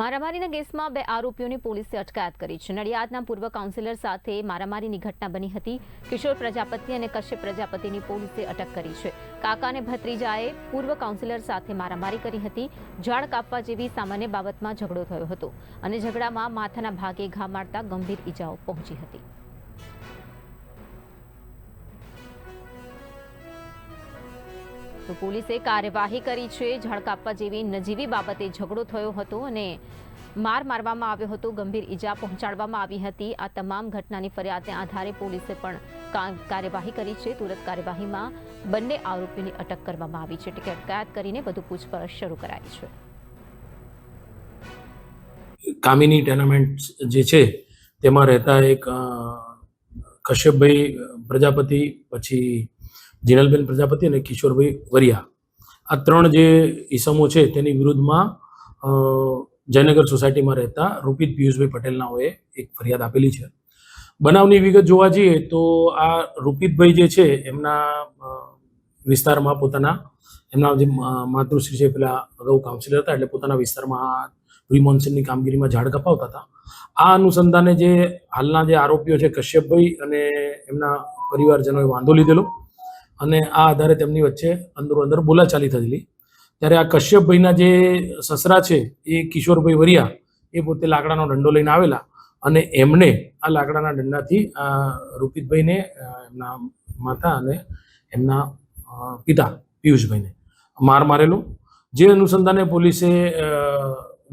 મારામારીના કેસમાં 2 આરોપીઓની પોલીસે અટકાયત કરી છે। નડિયાદના પૂર્વ કાઉન્સિલર સાથે મારામારીની ઘટના બની હતી। કિશોર પ્રજાપતિ અને કશ્યપ પ્રજાપતિની પોલીસે અટક કરી છે। કાકા અને ભત્રીજાએ પૂર્વ કાઉન્સિલર સાથે મારામારી કરી હતી। ઝાડ કાપવા જેવી સામાન્ય બાબતમાં ઝઘડો થયો હતો અને ઝઘડામાં માથાના ભાગે ઘા મારતા ગંભીર ઈજાઓ પહોંચી હતી। તો પોલીસે કાર્યવાહી કરી છે। ઝાડ કાપવા જેવી નજીવી બાબતે ઝઘડો થયો હતો અને માર મારવામાં આવ્યો હતો, ગંભીર ઈજા પહોંચાડવામાં આવી હતી। આ તમામ ઘટનાની ફરિયાદને આધારે પોલીસે પણ કાર્યવાહી કરી છે। તુરંત કાર્યવાહીમાં બંને આરોપીની અટક કરવામાં આવી છે। અટકાયત કરીને વધુ પૂછપરછ શરૂ કરાઈ છે। કામિની ટેનામેન્ટ જે છે તેમાં રહેતા એક કશ્યપભાઈ પ્રજાપતિ, પછી જીનલબેન પ્રજાપતિ અને કિશોરભાઈ વરિયા, આ 3 જે ઈસમો છે તેની વિરુદ્ધમાં જયનગર સોસાયટીમાં રહેતા રૂપિત પિયુષભાઈ પટેલનાઓએ એક ફરિયાદ આપેલી છે। બનાવની વિગત જોવા જઈએ તો આ રૂપિતભાઈ જે છે એમના વિસ્તારમાં એમના જે માતૃશ્રી છે પેલા અગાઉ કાઉન્સિલર હતા, એટલે પોતાના વિસ્તારમાં પ્રી મોન્સૂનની કામગીરીમાં ઝાડ કપાવતા હતા। આ અનુસંધાને જે હાલના જે આરોપીઓ છે કશ્યપભાઈ અને એમના પરિવારજનોએ વાંધો લીધેલો અને આ આધારે તેમની વચ્ચે અંદર બોલાચાલી થયેલી। ત્યારે આ કશ્યપભાઈના જે સસરા છે એ કિશોરભાઈ વરિયા એ પોતે લાકડાનો દંડો લઈને આવેલા અને એમને આ લાકડાના દંડાથી રૂપિતભાઈને, એમના માતા અને એમના પિતા પિયુષભાઈને માર મારેલો। જે અનુસંધાને પોલીસે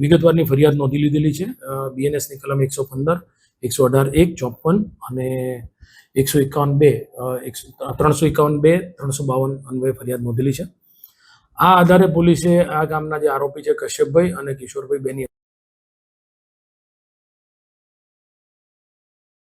વિગતવારની ફરિયાદ નોંધી લીધેલી છે। બીએનએસની કલમ 115, 118(1), 54 અને 151(2), 351(2), 352 અન્વયે ફરિયાદ નોંધેલી છે। આ આધારે પોલીસે આ ગામના જે આરોપી છે કશ્યપભાઈ અને કિશોરભાઈ બેની